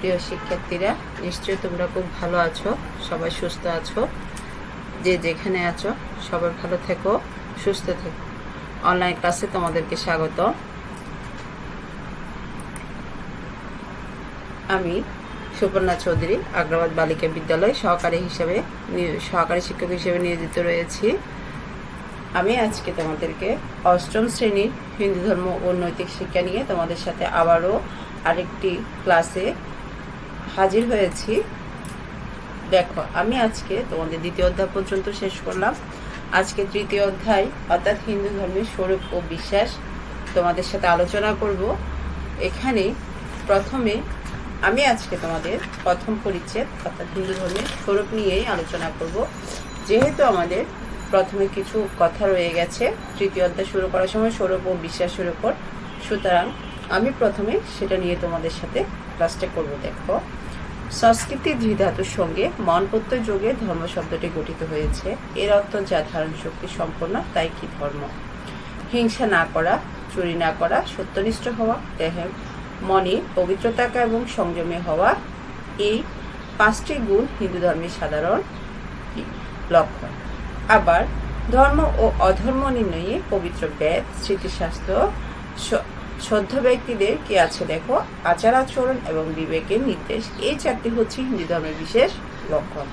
প্রিয় শিক্ষার্থীরা, নিশ্চয়ই তোমরা খুব ভালো আছো, সবাই সুস্থ আছো। যে যেখানে আছো সবাই ভালো থেকো, সুস্থ থেকো। অনলাইন ক্লাসে তোমাদেরকে স্বাগত। আমি সুপর্ণা চৌধুরী, আগ্রাবাদ বালিকা বিদ্যালয় সহকারী শিক্ষক হিসেবে নিয়োজিত রয়েছি। আমি আজকে তোমাদেরকে অষ্টম শ্রেণীর হিন্দু ধর্ম ও নৈতিক শিক্ষা নিয়ে তোমাদের সাথে আবারও আরেকটি ক্লাসে হাজির হয়েছি। দেখো, আমি আজকে তোমাদের দ্বিতীয় অধ্যায় পর্যন্ত শেষ করলাম। আজকে তৃতীয় অধ্যায় অর্থাৎ হিন্দু ধর্মের স্বরূপ ও বিশ্বাস তোমাদের সাথে আলোচনা করব। এখানে প্রথমে আমি আজকে তোমাদের প্রথম পরিচ্ছেদ অর্থাৎ হিন্দু ধর্মের স্বরূপ নিয়েই আলোচনা করব। যেহেতু আমাদের প্রথমে কিছু কথা রয়ে গেছে তৃতীয় অধ্যায় শুরু করার সময় স্বরূপ ও বিশ্বাসের উপর, সুতরাং আমি প্রথমে সেটা নিয়ে তোমাদের সাথে ক্লাসটা করব। দেখো, সংস্কৃতি দ্বিধাতুর সঙ্গে মন প্রত্যয় যোগে ধর্ম শব্দটি গঠিত হয়েছে। এর অর্থ যা ধারণ শক্তি সম্পন্ন তাই কি ধর্ম। হিংসা না করা, চুরি না করা, সত্যনিষ্ঠ হওয়া, দেহের মনে পবিত্র থাকা এবং সংযমী হওয়া, এই পাঁচটি গুণ হিন্দু ধর্মের সাধারণ লক্ষণ। আবার ধর্ম ও অধর্ম নির্ণয়ে পবিত্র বেদ, স্মৃতিশাস্ত্র, শুদ্ধ ব্যক্তিদের কি আছে দেখো, আচার আচরণ এবং বিবেকের নির্দেশ, এই চারটি হচ্ছে হিন্দু ধর্মের বিশেষ লক্ষণ।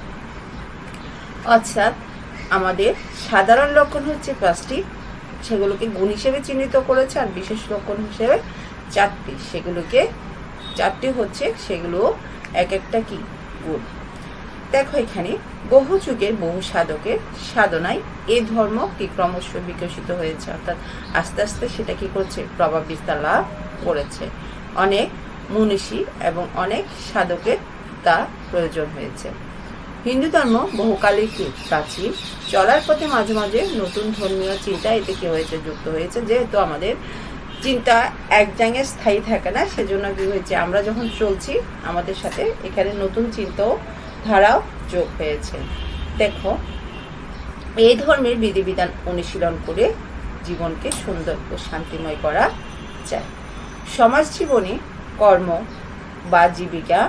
অর্থাৎ আমাদের সাধারণ লক্ষণ হচ্ছে পাঁচটি, সেগুলোকে গুণ হিসেবে চিহ্নিত করেছে, আর বিশেষ লক্ষণ হিসেবে চারটি, চারটি হচ্ছে সেগুলো এক একটা কি গুণ। দেখো, এখানে বহু যুগের বহু সাধকের সাধনায় এই ধর্ম কি ক্রমশ বিকশিত হয়েছে, অর্থাৎ আস্তে আস্তে সেটা কি করছে, প্রভাব বিস্তার লাভ করেছে। অনেক মনীষী এবং অনেক সাধকের তা প্রয়োজন হয়েছে। হিন্দু ধর্ম বহুকালে কি প্রাচীন, চলার পথে মাঝে মাঝে নতুন ধর্মীয় চিন্তা এতে কি হয়েছে, যুক্ত হয়েছে। যেহেতু আমাদের চিন্তা এক জায়গায় স্থায়ী থাকে না, সেজন্য কি হয়েছে, আমরা যখন চলছি আমাদের সাথে এখানে নতুন চিন্তাও ধারাও যোগ হয়েছে। দেখো, এই ধর্মের বিধিবিধান অনুশীলন করে জীবনকে সুন্দর ও শান্তিময় করা যায়। সমাজ জীবনে কর্ম বা জীবিকা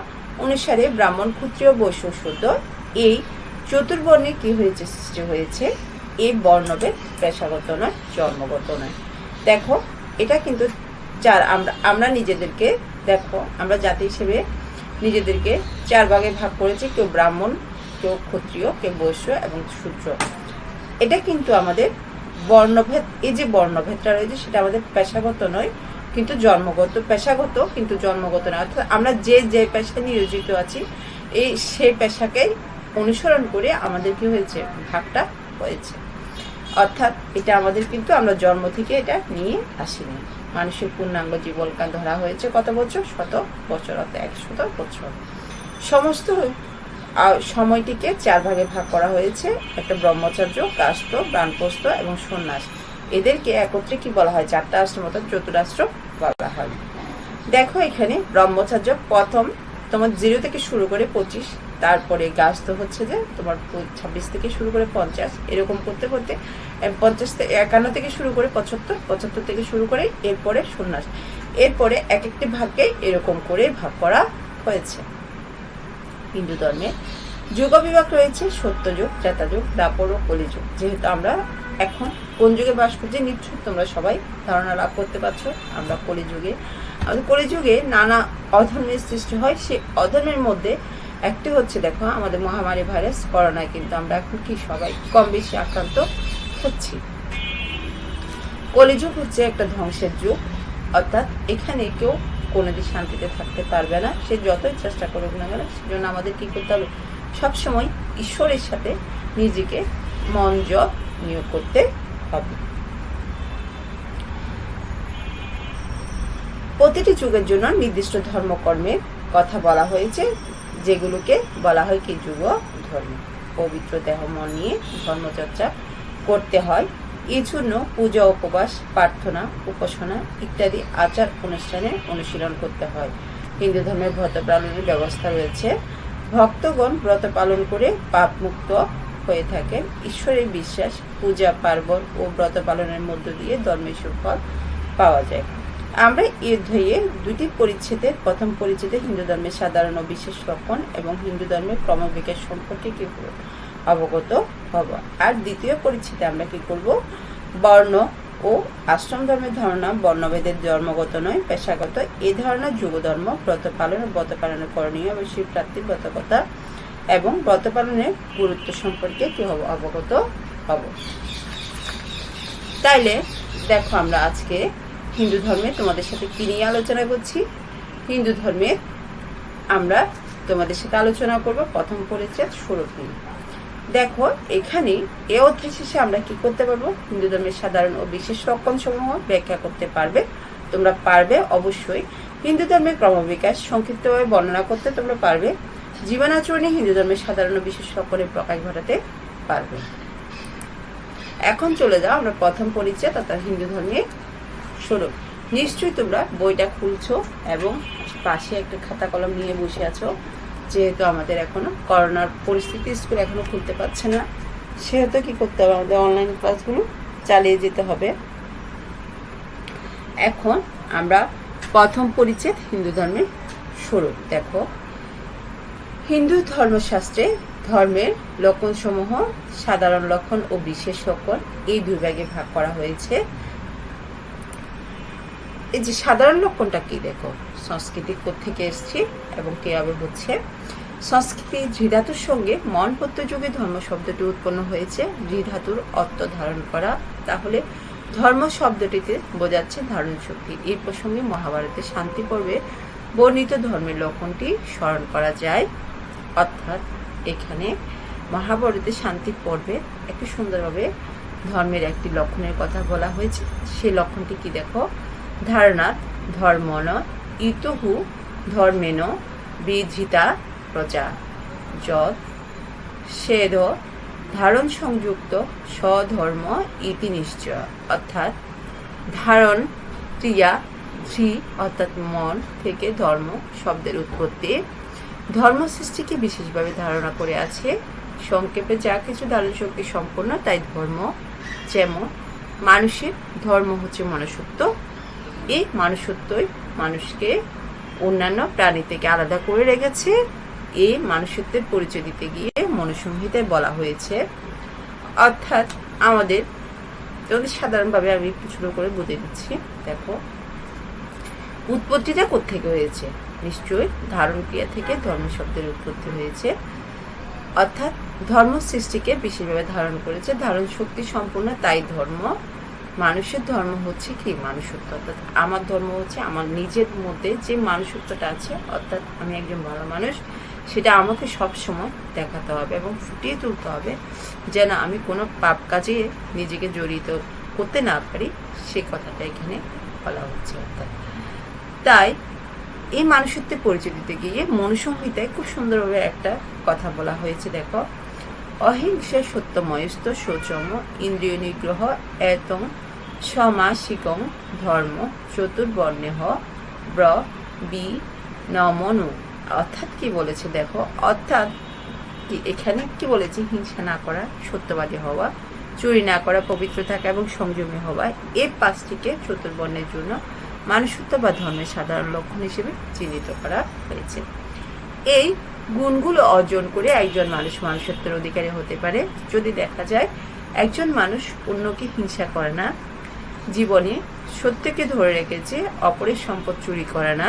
অনুসারে ব্রাহ্মণ, ক্ষত্রিয়, বৈশ্য, শূদ্র এই চতুর্বর্ণে কি হয়েছে, সৃষ্টি হয়েছে। এই বর্ণভেদ পেশাগত নয়, জন্মগত নয়। দেখো, এটা কিন্তু আমরা নিজেদেরকে, দেখো আমরা জাতি হিসেবে নিজেদেরকে চার ভাগে ভাগ করেছি, কেউ ব্রাহ্মণ, কেউ ক্ষত্রিয়, কেউ বৈশ্য এবং শূদ্র। এটা কিন্তু আমাদের বর্ণভেদ, এই যে বর্ণভেদটা রয়েছে সেটা আমাদের পেশাগত নয় কিন্তু জন্মগত, পেশাগত কিন্তু জন্মগত নয়। অর্থাৎ আমরা যে যে পেশায় নিয়োজিত আছি সেই পেশাকে অনুসরণ করে আমাদের কি হয়েছে, ভাগটা হয়েছে। অর্থাৎ এটা আমাদের কিন্তু আমরা জন্ম থেকে এটা নিয়ে আসিনি। মানুষের পূর্ণাঙ্গ জীবনকাল ধরা হয়েছে কত বছর, 100 বছর, অর্থাৎ 100 বছর। সমস্ত সময়টিকে চার ভাগে ভাগ করা হয়েছে। একটা ব্রহ্মচর্য, কাস্ত, বানপ্রস্থ এবং সন্ন্যাস। এদেরকে একত্রে কি বলা হয়, চারটা আশ্রম অর্থাৎ চতুরাশ্রম বলা হয়। দেখো, এখানে ব্রহ্মচর্য প্রথম তোমার 0 থেকে শুরু করে 25, তারপরে গাস্ত হচ্ছে যে তোমার 26 থেকে শুরু করে 50, এরকম করতে করতে 51 থেকে শুরু করে 75 থেকে শুরু করে এরপরে সন্ন্যাস। এরপরে এক একটি ভাগকে এরকম করে ভাগ করা হয়েছে। হিন্দু ধর্মে যুগ বিভাগ রয়েছে, সত্যযুগ, ত্রেতাযুগ, দ্বাপর ও কলিযুগ। যেহেতু আমরা এখন কোন যুগে বাস করছি নিশ্চয় তোমরা সবাই ধারণা লাভ করতে পারছো, আমরা কলিযুগে। আমাদের কলিযুগে নানা অধর্মের সৃষ্টি হয়। সেই অধর্মের মধ্যে একটি হচ্ছে, দেখো আমাদের মহামারী ভাইরাস করোনায় কিন্তু আমরা এখন কি সবাই কম বেশি আক্রান্ত হচ্ছি। কলিযুগ হচ্ছে একটা ধ্বংসের যুগ, অর্থাৎ এখানে কেউ কোনোদিন শান্তিতে থাকতে পারবে না, সে যতই চেষ্টা করুক না কেন। সেজন্য আমাদের কি করতে হবে, সবসময় ঈশ্বরের সাথে নিজেকে মন জপ নিয়োগ করতে হবে। প্রতিটি যুগের জন্য নির্দিষ্ট ধর্মকর্মের কথা বলা হয়েছে, যেগুলোকে বলা হয় কি যুগ ধর্ম। পবিত্র দেহ মন নিয়ে ধর্মচর্চা করতে হয়। এই জন্য পূজা, উপবাস, প্রার্থনা, উপাসনা ইত্যাদি আচার অনুষ্ঠানে অনুশীলন করতে হয়। হিন্দু ধর্মের ব্রত পালনের ব্যবস্থা রয়েছে। ভক্তগণ ব্রত পালন করে পাপ মুক্ত হয়ে থাকেন। ঈশ্বরের বিশ্বাস, পূজা পার্বণ ও ব্রত পালনের মধ্য দিয়ে ধর্মের সুফল পাওয়া যায়। আমরা এই অধ্যায়ে দুটি পরিচ্ছেদের প্রথম পরিচ্ছেদে হিন্দু ধর্মের সাধারণ ও বিশেষ লক্ষণ এবং হিন্দু ধর্মের ক্রমবিকাশ সম্পর্কে কি অবগত হব। আর দ্বিতীয় পরিচ্ছেদে আমরা কি করব, বর্ণ ও আশ্রম ধর্মের ধারণা, বর্ণভেদের জন্মগত নয় পেশাগত, এই ধারণা যুগ ধর্ম, ব্রত পালন ও ব্রত পালনের করণীয় এবং শিব প্রাপ্তির ব্রতকথা এবং ব্রত পালনের গুরুত্ব সম্পর্কে কি হব, অবগত হব। তাইলে দেখো, আমরা আজকে হিন্দু ধর্মে তোমাদের সাথে কি নিয়ে আলোচনা করছি। হিন্দু ধর্মে আমরা তোমাদের সাথে আলোচনা করব প্রথম পরিচ্ছেদ স্বরূপ নিয়ে। দেখো, এখানে এ অধ্যায় শেষে আমরা কি করতে পারবো, হিন্দু ধর্মের সাধারণ ও বিশেষ লক্ষণ সমূহ ব্যাখ্যা করতে পারবে। তোমরা পারবে অবশ্যই। হিন্দু ধর্মের ক্রমবিকাশ সংক্ষিপ্তভাবে বর্ণনা করতে তোমরা পারবে। জীবনাচরণে হিন্দু ধর্মের সাধারণ ও বিশেষ লক্ষণের প্রকাশ ঘটাতে পারবে। এখন চলে যাও আমরা প্রথম পরিচ্ছেদ অর্থাৎ হিন্দু ধর্মের স্বরূপ। নিশ্চয়ই তোমরা বইটা খুলছো এবং পাশে একটা খাতা কলম নিয়ে বসে আছো। যেহেতু আমাদের এখনো করোনার পরিস্থিতি, স্কুল এখনো খুলতে পারছে না, সেহেতু কি করতে হবে, আমাদের অনলাইন ক্লাসগুলো চালিয়ে যেতে হবে। এখন আমরা প্রথম পরিচ্ছেদ হিন্দু ধর্মের স্বরূপ। দেখো, হিন্দু ধর্মশাস্ত্রে ধর্মের লক্ষণসমূহ সাধারণ লক্ষণ ও বিশেষ লক্ষণ এই দুই ভাগে ভাগ করা হয়েছে। এই যে সাধারণ লক্ষণটা কি, দেখো সংস্কৃতি কোত্থেকে এসছে এবং কিভাবে হচ্ছে। সংস্কৃতি ধৃধাতুর সঙ্গে মনপত্য যুগে ধর্ম শব্দটি উৎপন্ন হয়েছে। ধৃধাতুর অর্থ ধারণ করা, তাহলে ধর্ম শব্দটিতে বোঝাচ্ছে ধারণ শক্তি। এই প্রসঙ্গে মহাভারতের শান্তি পর্বে বর্ণিত ধর্মের লক্ষণটি স্মরণ করা যায়। অর্থাৎ এখানে মহাভারতের শান্তি পর্বে একটু সুন্দরভাবে ধর্মের একটি লক্ষণের কথা বলা হয়েছে। সেই লক্ষণটি কি, দেখো, ধারণাৎ ধর্মন ইতহু ধর্মেন বিধিতা প্রজা যৎ সেদ ধারণ সংযুক্ত স্বধর্ম ইতি নিশ্চয়। অর্থাৎ ধারণ ক্রিয়া ধৃ অর্থাৎ মন থেকে ধর্ম শব্দের উৎপত্তি। ধর্ম সৃষ্টিকে বিশেষভাবে ধারণা করে আছে। সংক্ষেপে যা কিছু ধারণ শক্তি সম্পন্ন তাই ধর্ম। যেমন মানুষের ধর্ম হচ্ছে মনুষ্যত্ব। এই মনুষ্যত্বই মানুষকে অন্যান্য প্রাণী থেকে আলাদা করে রেখেছে। এই মনুষ্যত্বের পরিচয় দিতে গিয়ে মনুসংহিতায় বলা হয়েছে। অর্থাৎ আমাদের সাধারণভাবে আমি একটু শুরু করে বুঝে দিচ্ছি। দেখো, উৎপত্তিটা কোত্থেকে হয়েছে, নিশ্চয়ই ধারণ ক্রিয়া থেকে ধর্ম শব্দের উৎপত্তি হয়েছে। অর্থাৎ ধর্ম সৃষ্টিকে বিশেষভাবে ধারণ করেছে। ধারণ শক্তি সম্পূর্ণ তাই ধর্ম। মানুষের ধর্ম হচ্ছে কি, মানুষত্ব। অর্থাৎ আমার ধর্ম হচ্ছে আমার নিজের মধ্যে যে মানুষত্বটা আছে, অর্থাৎ আমি একজন ভালো মানুষ, সেটা আমাকে সবসময় দেখাতে হবে এবং ফুটিয়ে তুলতে হবে, যেন আমি কোনো পাপ কাজে নিজেকে জড়িত করতে না পারি, সে কথাটা এখানে বলা হচ্ছে। অর্থাৎ তাই এই মানুষত্বের পরিচয় দিতে গিয়ে মনুসংহিতায় খুব সুন্দরভাবে একটা কথা বলা হয়েছে। দেখো, অহিংসা সত্যময়স্ত শোচম ইন্দ্রিয় নিগ্রহ এতং সমাসিকং ধর্ম চতুর্বর্ণেহ ব্র বি নমনু। অর্থাৎ কি বলেছে, দেখো, অর্থাৎ এখানে কি বলেছে, হিংসা না করা, সত্যবাদী হওয়া, চুরি না করা, পবিত্র থাকা এবং সংযমী হওয়া, এই পাঁচটিকে চতুর্বর্ণের জন্য মানুষত্ব বা ধর্মের সাধারণ লক্ষণ হিসেবে চিহ্নিত করা হয়েছে। এই গুণগুলো অর্জন করে একজন মানুষ মানুষত্বের অধিকারী হতে পারে যদি দেখা যায় একজন মানুষ অন্যকে হিংসা করে না, জীবনে সত্যকে ধরে রেখেছে, অপরের সম্পদ চুরি করে না,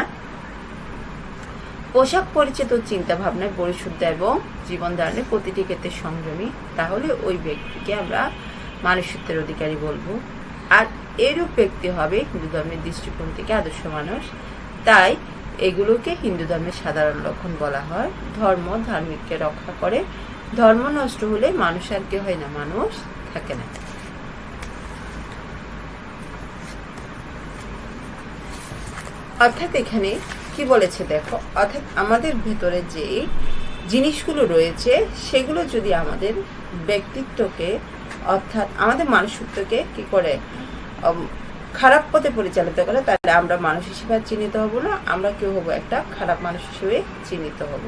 পোশাক পরিচিত চিন্তা ভাবনায় পরিশুদ্ধ এবং জীবন ধারণের প্রতিটি ক্ষেত্রে সংযমী, তাহলে ওই ব্যক্তিকে আমরা মানুষত্বের অধিকারী বলবো। আর এরূপ ব্যক্তি হবে হিন্দু ধর্মের দৃষ্টিকোণ থেকে আদর্শ মানুষ। তাই এগুলোকে হিন্দু ধর্মের সাধারণ লক্ষণ বলা হয়। ধর্ম ধার্মিককে রক্ষা করে। ধর্ম নষ্ট হলে মানুষ আর কি হয় না, মানুষ থাকে না। অর্থাৎ এখানে কি বলেছে, দেখো, অর্থাৎ আমাদের ভেতরে যে জিনিসগুলো রয়েছে সেগুলো যদি আমাদের ব্যক্তিত্বকে, অর্থাৎ আমাদের মানুষত্বকে কি করে খারাপ পথে পরিচালিত করে, তাহলে আমরা মানুষ হিসেবে চিহ্নিত হব না, আমরা কেউ হবো একটা খারাপ মানুষ হিসেবে চিহ্নিত হব।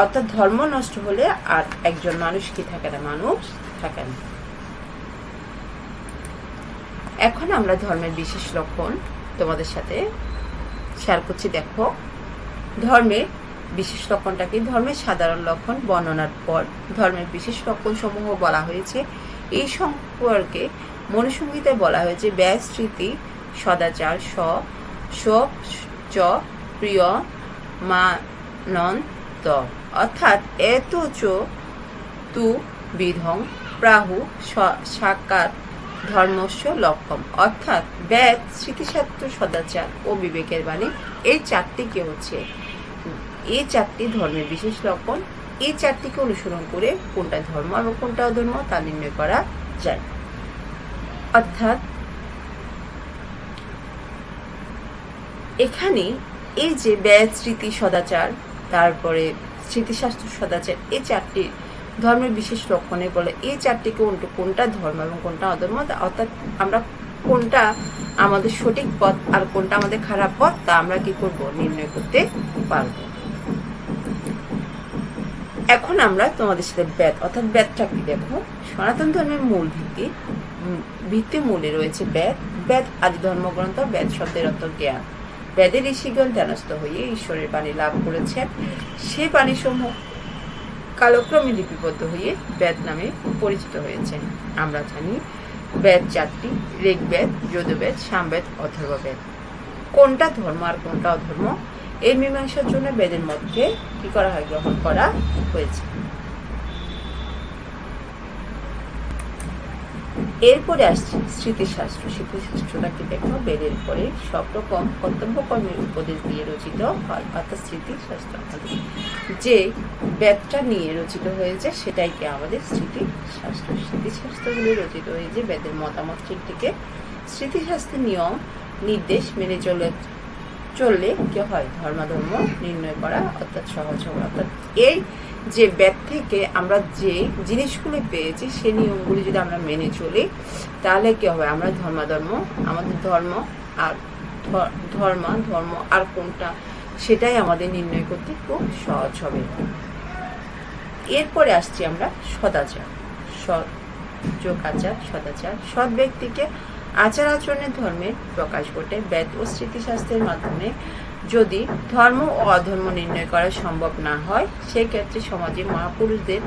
অর্থাৎ ধর্ম নষ্ট হলে আর একজন মানুষ কি থাকে না, মানুষ থাকে না। এখন আমরা ধর্মের বিশেষ লক্ষণ তোমাদের সাথে শেয়ার করছি। দেখো, ধর্মের বিশেষ লক্ষণটা কি? ধর্মের সাধারণ লক্ষণ বর্ণনার পর ধর্মের বিশেষ লক্ষণ সমূহ বলা হয়েছে। এই সম্পর্কে মনুসংহিতায় বলা হয়েছে ব্যয়, স্মৃতি, সদাচার, চ প্রিয় মানন্ত, অর্থাৎ এত চ তু বিধং প্রাহু সাকার ধর্মস্য লক্ষণ, অর্থাৎ বেদ, স্মৃতিশাস্ত্র, সদাচার ও বিবেকের বাণী, এই চারটি কি হচ্ছে, এই চারটি ধর্মের বিশেষ লক্ষণ। এই চারটিকে অনুসরণ করে কোনটা ধর্ম এবং কোনটা অধর্ম তা নির্ণয় করা যায়। অর্থাৎ এখানে এই যে বেদ, স্মৃতি, সদাচার, তারপরে স্মৃতিশাস্ত্র, সদাচার, এই চারটি ধর্মের বিশেষ লক্ষণে বলে এই চারটিকে কোনটা ধর্ম এবং কোনটা অধর্ম, অর্থাৎ আমরা কোনটা আমাদের সঠিক পথ আর কোনটা আমাদের খারাপ পথ তা আমরা কি করব, নির্ণয় করতে পারবো। এখন আমরা তোমাদের সাথে বেদ অর্থাৎ বেদটা কি দেখো। সনাতন ধর্মের মূল ভিত্তি মূলে রয়েছে বেদ। বেদ আদি ধর্মগ্রন্থ। বেদ শব্দের অর্থ জ্ঞান। বেদের ঋষিগণ ধ্যানস্থ হয়ে ঈশ্বরের বাণী লাভ করেছেন। সেই বাণীসমূহ কালক্রমে লিপিবদ্ধ হয়ে বেদ নামে পরিচিত হয়েছে। আমরা জানি বেদ চারটি: ঋগ্বেদ, যজুর্বেদ, সামবেদ, অথর্ববেদ। কোনটা ধর্ম আর কোনটা অধর্ম এই মীমাংসার জন্য বেদের মধ্যে কি করা হয়, গ্রহণ করা হয়েছে। এরপরে আসছে স্মৃতিশাস্ত্র। স্মৃতিশাস্ত্রটা কি দেখো, বেদের পরে সব রকম কর্তব্য কর্মের উপদেশ দিয়ে রচিত হয়, অর্থাৎ স্মৃতিশাস্ত্র যে বেদটা নিয়ে রচিত হয়েছে সেটাই কি আমাদের স্মৃতিশাস্ত্র। স্মৃতিশাস্ত্রগুলি রচিত হয়েছে বেদের মতামত থেকে। স্মৃতিশাস্ত্রের নিয়ম নির্দেশ মেনে চললে কি হয়, ধর্মাধর্ম নির্ণয় করা অর্থাৎ সহজ হবে। অর্থাৎ এই যে বেদ থেকে আমরা যে জিনিসগুলি পেয়েছি সেই নিয়মগুলি যদি আমরা মেনে চলি তাহলে কি হবে, আমরা ধর্মাধর্ম, আমাদের ধর্ম আর ধর্ম আর কোনটা সেটাই আমাদের নির্ণয় করতে খুব সহজ হবে। এরপরে আসছি আমরা সদাচার। সদাচার সৎ ব্যক্তিকে আচার আচরণের ধর্মের প্রকাশ ঘটে। বেদ ও স্মৃতিশাস্ত্রের মাধ্যমে যদি ধর্ম ও অধর্ম নির্ণয় করা সম্ভব না হয় সেক্ষেত্রে সমাজে মহাপুরুষদের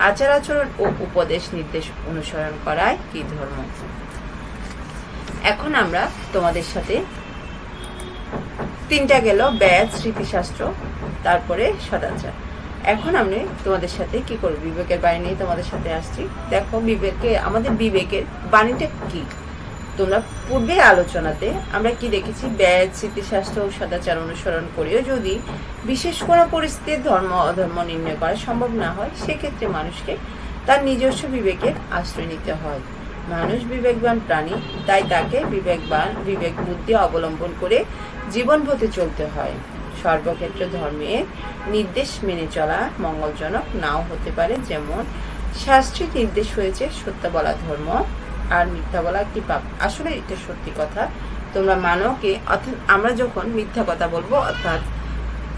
আচার আচরণ ও উপদেশ নির্দেশ অনুসরণ করাই কি ধর্ম। এখন আমরা তোমাদের সাথে তিনটা গেল, বেদ, স্মৃতিশাস্ত্র, তারপরে সদাচার। এখন আমি তোমাদের সাথে কি করব, বিবেকের বাণী নিয়ে তোমাদের সাথে আসছি। দেখো, আমাদের বিবেকের বাণীটা কি। তোমরা পূর্বে আলোচনাতে আমরা কি দেখেছি, বেদ, স্মৃতিশাস্ত্র ও সদাচার অনুসরণ করেও যদি বিশেষ কোনো পরিস্থিতিতে ধর্ম অধর্ম নির্ণয় করা সম্ভব না হয় সেক্ষেত্রে মানুষকে তার নিজস্ব বিবেকের আশ্রয় নিতে হয়। মানুষ বিবেকবান প্রাণী, তাই তাকে বিবেক বুদ্ধি অবলম্বন করে জীবন পথে চলতে হয়। সর্বক্ষেত্রে ধর্মের নির্দেশ মেনে চলা মঙ্গলজনক নাও হতে পারে। যেমন শাস্ত্রে নির্দেশ হয়েছে সত্য বলা ধর্ম আর মিথ্যা বলা কি পাপ। আসলে এটা সত্যি কথা, তোমরা মানো কি? অর্থাৎ আমরা যখন মিথ্যা কথা বলবো, অর্থাৎ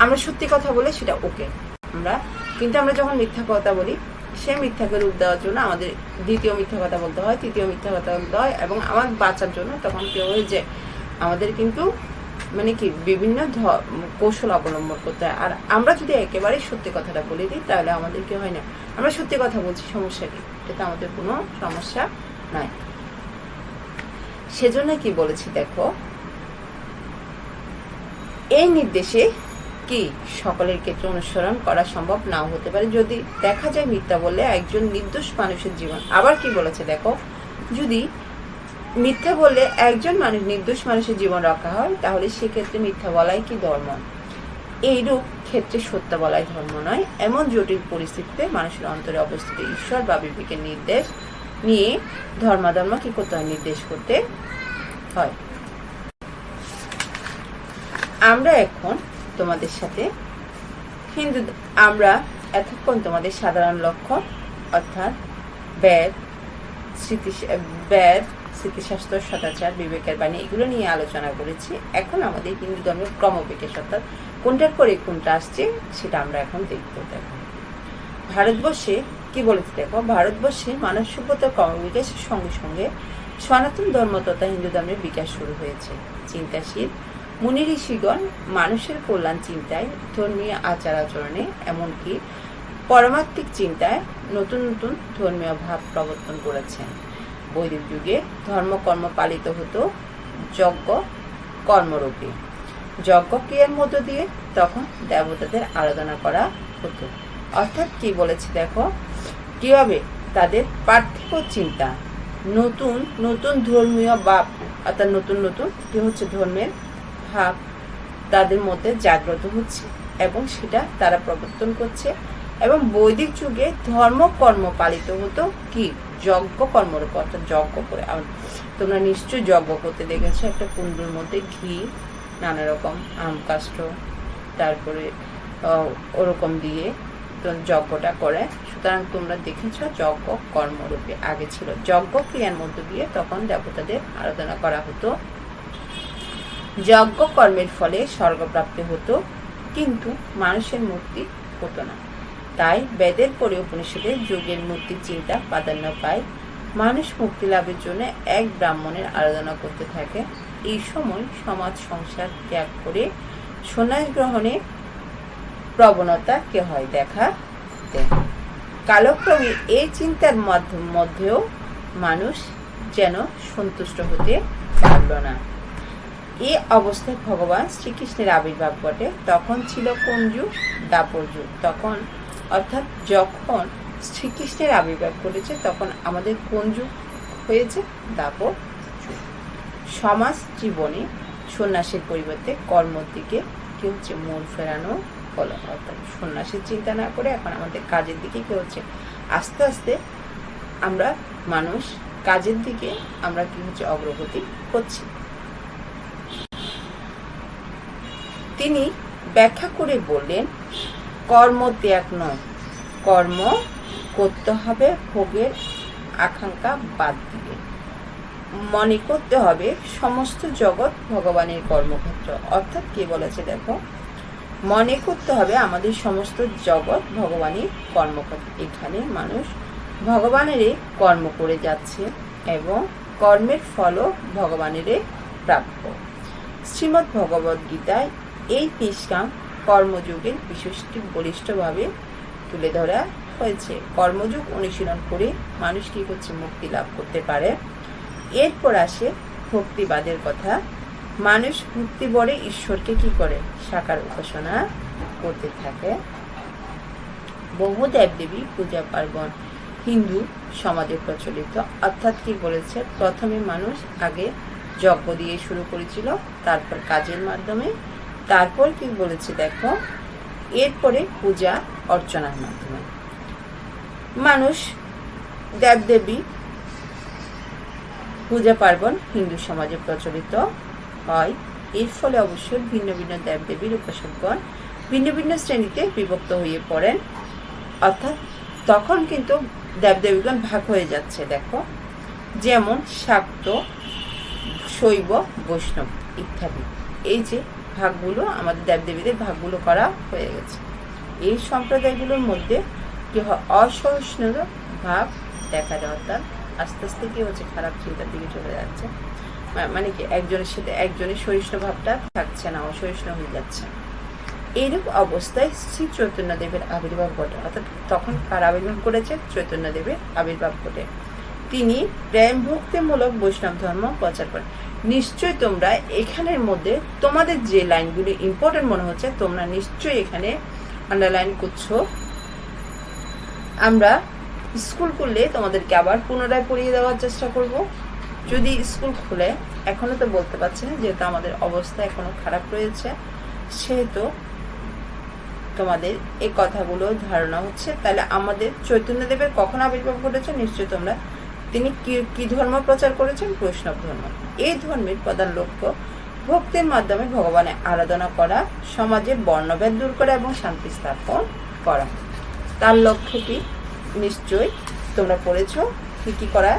আমরা সত্যি কথা বলে সেটা ওকে, কিন্তু আমরা যখন মিথ্যা কথা বলি সেই মিথ্যাকে রূপ দেওয়ার জন্য আমাদের দ্বিতীয় মিথ্যা কথা বলতে হয়, তৃতীয় মিথ্যা কথা বলতে হয়, এবং আমার বাঁচার জন্য তখন কি হয় যে আমাদের কিন্তু বিভিন্ন কৌশল অবলম্বন করতে হয়। আর আমরা যদি একেবারে সত্যি কথাটা বলে দিই তাহলে আমাদের কি হয় না, আমরা সত্যি কথা বলছি, সমস্যা কি, এটা আমাদের কোনো সমস্যা নাই। সেজন্য কি বলেছি দেখো, এই নির্দেশে কি সকলের ক্ষেত্রে অনুসরণ করা সম্ভব নাও হতে পারে। যদি দেখা যায় মিথ্যা বললে একজন নির্দোষ মানুষের জীবন, আবার কি বলেছে দেখো, যদি মিথ্যা বললে একজন নির্দোষ মানুষের জীবন রক্ষা হয় তাহলে সেক্ষেত্রে মিথ্যা বলাই কি ধর্ম। এইরূপ ক্ষেত্রে সত্য বলাই ধর্ম নয়। এমন জটিল পরিস্থিতিতে মানুষের অন্তরে অবস্থিত ঈশ্বর বা বিবেকের নির্দেশ নিয়ে ধর্মাধর্ম কি করতে হয়, নির্দেশ করতে হয়। আমরা এখন তোমাদের সাথে আমরা এতক্ষণ তোমাদের সাধারণ লক্ষ্য অর্থাৎ বেদ, স্মৃতিশাস্ত্র, সদাচার, বিবেকের বাণী এগুলো নিয়ে আলোচনা করেছি। এখন আমাদের হিন্দু ধর্মের ক্রমবিকাশ অর্থাৎ কোনটার পরে কোনটা আসছে সেটা আমরা এখন দেখবো। দেখো, ভারতবর্ষে কি বলেছে দেখো, ভারতবর্ষে মানব সভ্যতার ক্রমবিকাশের সঙ্গে সঙ্গে সনাতন ধর্ম তথা হিন্দু ধর্মের বিকাশ শুরু হয়েছে। চিন্তাশীল মুনি ঋষিগণ মানুষের কল্যাণ চিন্তায়, ধর্মীয় আচার আচরণে, এমনকি পরমাত্মিক চিন্তায় নতুন নতুন ধর্মীয় ভাব প্রবর্তন করেছেন। বৈদিক যুগে ধর্মকর্ম পালিত হতো যজ্ঞ কর্মরূপে। যজ্ঞ ক্রিয়ার মধ্য দিয়ে তখন দেবতাদের আরাধনা করা হতো। অর্থাৎ কি বলেছে দেখো, কিভাবে তাদের পার্থিব চিন্তা, নতুন নতুন ধর্মীয় ভাব, অর্থাৎ নতুন নতুন কি হচ্ছে ধর্মের ভাব তাদের মধ্যে জাগ্রত হচ্ছে এবং সেটা তারা প্রবর্তন করছে। এবং বৈদিক যুগে ধর্মকর্ম পালিত হতো কি যজ্ঞ কর্মরূপ, অর্থাৎ যজ্ঞ করে। তোমরা নিশ্চয়ই যজ্ঞ করতে দেখেছো, একটা কুণ্ডুর মধ্যে ঘি, নানা রকম আম কাষ্ঠ, তারপরে ওরকম দিয়ে যজ্ঞটা করে। সুতরাং তোমরা দেখেছো যজ্ঞ কর্মরূপে আগে ছিল। যজ্ঞ ক্রিয়ার মধ্য দিয়ে তখন দেবতাদের আরাধনা করা হতো। যজ্ঞ কর্মের ফলে স্বর্গপ্রাপ্তি হতো, কিন্তু মানুষের মুক্তি হতো না। তাই বেদের পরে উপনিষদের যোগের মুক্তির চিন্তা প্রাধান্য পায়। মানুষ মুক্তি লাভের জন্য এক ব্রাহ্মণের আরাধনা করতে থাকে। এই সময় সমাজ সংসার ত্যাগ করে সন্ন্যাস গ্রহণে প্রবণতা কে হয় দেখা দেয়। কালক্রমে এই চিন্তার মধ্যেও মানুষ যেন সন্তুষ্ট হতে পারল না। এই অবস্থায় ভগবান শ্রীকৃষ্ণের আবির্ভাব ঘটে। তখন ছিল কোন যুগ? দ্বাপর যুগ। তখন অর্থাৎ যখন শ্রীকৃষ্ণের আবির্ভাব ঘটেছে তখন আমাদের কোন যুগ হয়েছে? দ্বাপর যুগ। সমাজ জীবনে সন্ন্যাসের পরিবর্তে কর্মের দিকে কি হচ্ছে মন ফেরানো হলো। অর্থাৎ সন্ন্যাসের চিন্তা না করে এখন আমাদের কাজের দিকে কি হচ্ছে, আস্তে আস্তে আমরা মানুষ কাজের দিকে আমরা কি হচ্ছে অগ্রগতি করছি। তিনি ব্যাখ্যা করে বললেন, কর্ম ত্যাগ নয়, কর্ম করতে হবে ভোগের আকাঙ্ক্ষা বাদ দিয়ে। মনে করতে হবে সমস্ত জগৎ ভগবানের কর্মক্ষেত্র। অর্থাৎ কি বলেছে দেখো, মনে করতে হবে আমাদের সমস্ত জগৎ ভগবানের কর্মক্ষেত্র। এখানে মানুষ ভগবানেরই কর্ম করে যাচ্ছে এবং কর্মের ফলও ভগবানেরই প্রাপ্য। শ্রীমদ্ ভগবদ গীতায় এই নিষ্কাম কর্মযোগের বিশিষ্ট বলিষ্ঠভাবে তুলে ধরা হয়েছে। কর্মযোগ অনুশীলন করে মানুষ কি করছে, মুক্তি লাভ করতে পারে। এরপর আসে ভক্তিবাদের কথা। মানুষ ভক্তি বলে ঈশ্বরকে কি করে, সাকার উপাসনা করতে থাকে। বহু দেবদেবী পূজা পার্বণ হিন্দু সমাজে প্রচলিত। অর্থাৎ কি বলেছে, প্রথমে মানুষ আগে যজ্ঞ দিয়ে শুরু করেছিল, তারপর কাজের মাধ্যমে, তারপর কি বলেছে দেখো, এরপরে পূজা অর্চনার মাধ্যমে মানুষ দেবদেবী পূজা পার্বণ হিন্দু সমাজে প্রচলিত হয়। এর ফলে অবশ্যই ভিন্ন ভিন্ন দেবদেবীর উপাসকগণ ভিন্ন ভিন্ন শ্রেণীতে বিভক্ত হয়ে পড়েন। অর্থাৎ তখন কিন্তু দেবদেবীগণ ভাগ হয়ে যাচ্ছে দেখো, যেমন শাক্ত, শৈব, বৈষ্ণব ইত্যাদি। এই যে ভাগগুলো আমাদের দেবদেবীদের ভাগগুলো করা হয়ে গেছে। এই সম্প্রদায়গুলোর মধ্যে কি হয়, অসহিষ্ণু ভাব দেখা যায়। অর্থাৎ আস্তে আস্তে কি হচ্ছে, খারাপ চিন্তার দিকে চলে যাচ্ছে। মানে কি একজনের সাথে একজনের সহিষ্ণু ভাবটা থাকছে না, অসহিষ্ণু হয়ে যাচ্ছে। এইরূপ অবস্থায় শ্রী চৈতন্যদেবের আবির্ভাব ঘটে। অর্থাৎ তখন কার আবির্ভাব ঘটেছে? চৈতন্যদেবের আবির্ভাব ঘটে। তিনি প্রেম ভক্তিমূলক বৈষ্ণব ধর্ম প্রচার করেন। নিশ্চয়ই তোমরা এখানের মধ্যে তোমাদের যে লাইনগুলি ইম্পর্টেন্ট মনে হচ্ছে তোমরা নিশ্চয়ই এখানে আন্ডারলাইন করছো। আমরা স্কুল খুললে তোমাদেরকে আবার পুনরায় পড়িয়ে দেওয়ার চেষ্টা করব। যদি স্কুল খুলে, এখনো তো বলতে পারছি না যেহেতু আমাদের অবস্থা এখনো খারাপ রয়েছে, সেহেতু তোমাদের এই কথাগুলো ধারণা হচ্ছে। তাহলে আমাদের চৈতন্যদেবের কখন আবির্ভাব ঘটেছে? নিশ্চয়ই তোমরা, তিনি কি ধর্ম প্রচার করেছেন? বৈষ্ণব ধর্ম। এই ধর্মের প্রধান লক্ষ্য ভক্তির মাধ্যমে ভগবানের আরাধনা করা, সমাজে বর্ণভেদ দূর করা এবং শান্তি স্থাপন করা। তার লক্ষ্য কি? নিশ্চয়ই তোমরা পড়েছ, কি করা?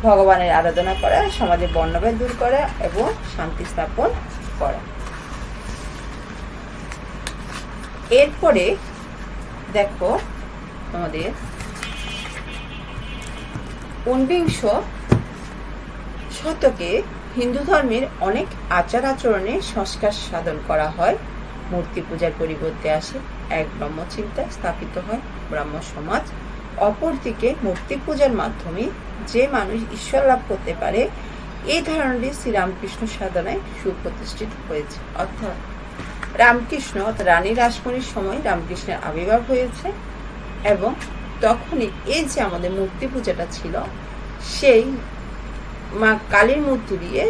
ভগবানের আরাধনা করা, সমাজে বর্ণভেদ দূর করা এবং শান্তি স্থাপন করা। এরপরে দেখো তোমাদের 19 শতকে হিন্দু ধর্মের অনেক আচার আচরণে সংস্কার সাধন করা হয়। মূর্তি পূজার পরিবর্তে আসে এক ব্রহ্মচিন্তা, স্থাপিত হয় ব্রাহ্ম সমাজ। অপরদিকে মূর্তি পূজার মাধ্যমে যে মানুষ ঈশ্বর লাভ করতে পারে, এই ধারণাটি শ্রীরামকৃষ্ণ সাধনায় সুপ্রতিষ্ঠিত হয়েছে। অর্থাৎ রামকৃষ্ণ রানী রাসমণির সময় রামকৃষ্ণের আবির্ভাব হয়েছে, এবং তখনই এই যে আমাদের মূর্তি পূজাটা ছিল, সেই মা কালীর মূর্তি দিয়ে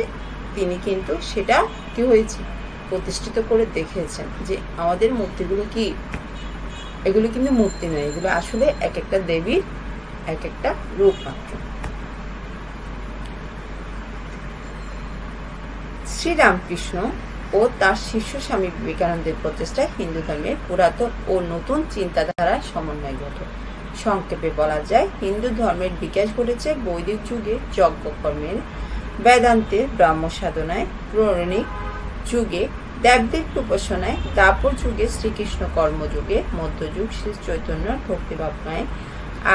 তিনি কিন্তু সেটা কি হয়েছে প্রতিষ্ঠিত করে দেখিয়েছেন যে আমাদের মূর্তিগুলো কি, এগুলো কিন্তু মূর্তি নয়, এগুলো আসলে এক একটা দেবীর এক একটা রূপ মাত্র। শ্রীরামকৃষ্ণ ও তার শিষ্য স্বামী বিবেকানন্দের প্রচেষ্টায় হিন্দু ধর্মের পুরাতন ও নতুন চিন্তাধারার সমন্বয় ঘটে। সংক্ষেপে বলা যায়, হিন্দু ধর্মের বিকাশ ঘটেছে বৈদিক যুগে যজ্ঞকর্মের, বেদান্তের ব্রাহ্ম সাধনায়, পৌরাণিক যুগে দেবদেব উপাসনায়, দ্বাপর যুগে শ্রীকৃষ্ণ কর্মযুগে, মধ্যযুগ শ্রী চৈতন্য ভক্তি ভাবনায়,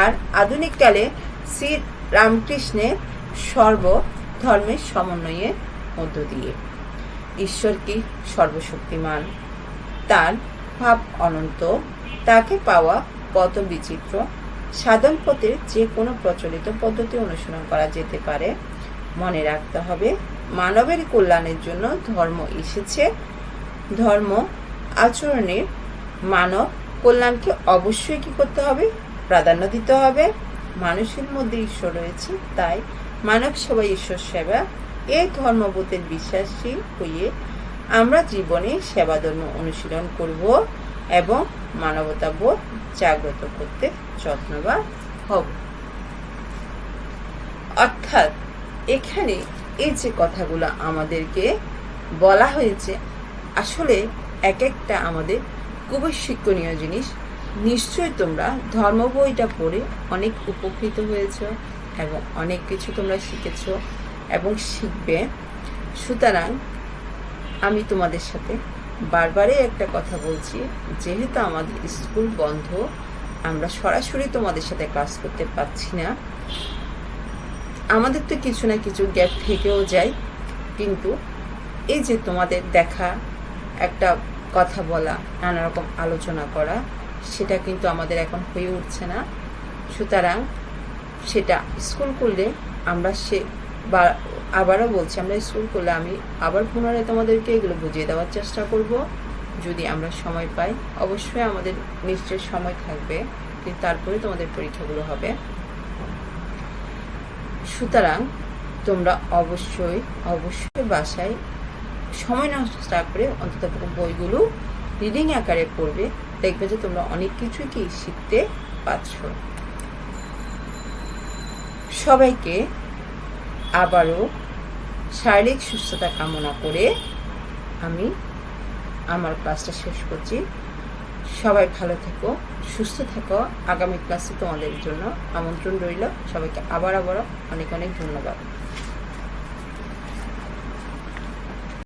আর আধুনিক কালে শ্রী রামকৃষ্ণের সর্ব ধর্মের সমন্বয়ের মধ্য দিয়ে। ঈশ্বর কি সর্বশক্তিমান, তার ভাব অনন্ত, তাকে পাওয়া কত বিচিত্র। সাধন পথে যে কোনো প্রচলিত পদ্ধতি অনুসরণ করা যেতে পারে। মনে রাখতে হবে, মানবের কল্যাণের জন্য ধর্ম এসেছে। ধর্ম আচরণের মানব কল্যাণকে অবশ্যই কি করতে হবে, প্রাধান্য দিতে হবে। মানুষের মধ্যে ঈশ্বর রয়েছে, তাই মানব সেবা ঈশ্বর সেবা, এই ধর্মবোধের বিশ্বাসী হয়ে আমরা জীবনে সেবা ধর্ম অনুশীলন করব এবং মানবতাবোধ জাগ্রত করতে যত্নবান হব। অর্থাৎ এখানে এই যে কথাগুলো আমাদেরকে বলা হয়েছে, আসলে এক একটা আমাদের খুবই শিক্ষণীয় জিনিস। নিশ্চয়ই তোমরা ধর্ম বইটা পড়ে অনেক উপকৃত হয়েছ এবং অনেক কিছু তোমরা শিখেছ এবং শিখবে। সুতরাং আমি তোমাদের সাথে বারবারই একটা কথা বলছি, যেহেতু আমাদের স্কুল বন্ধ, আমরা সরাসরি তোমাদের সাথে ক্লাস করতে পারছি না। আমাদের তো কিছু না কিছু গ্যাপ থেকেও যায়, কিন্তু এই যে তোমাদের দেখা, একটা কথা বলা, নানা রকম আলোচনা করা, সেটা কিন্তু আমাদের এখন হয়ে উঠছে না। সুতরাং সেটা স্কুল করলে আমরা বা আবারও বলছি, আমরা স্কুল করলে আমি আবার পুনরায় তোমাদেরকে এগুলো বুঝিয়ে দেওয়ার চেষ্টা করব যদি আমরা সময় পাই। অবশ্যই আমাদের নিশ্চয় সময় থাকবে, কিন্তু তারপরে তোমাদের পরীক্ষাগুলো হবে। সুতরাং তোমরা অবশ্যই বাসায় সময় নষ্ট না করে অন্তত বইগুলো রিডিং আকারে পড়বে। দেখবে যে তোমরা অনেক কিছুই কি শিখতে পারছ। সবাইকে আবারও শারীরিক সুস্থতা কামনা করে আমি আমার ক্লাসটা শেষ করছি। সবাই ভালো থেকো, সুস্থ থেকো। আগামী ক্লাসে তোমাদের জন্য আমন্ত্রণ রইল। সবাইকে আবারও অনেক অনেক ধন্যবাদ।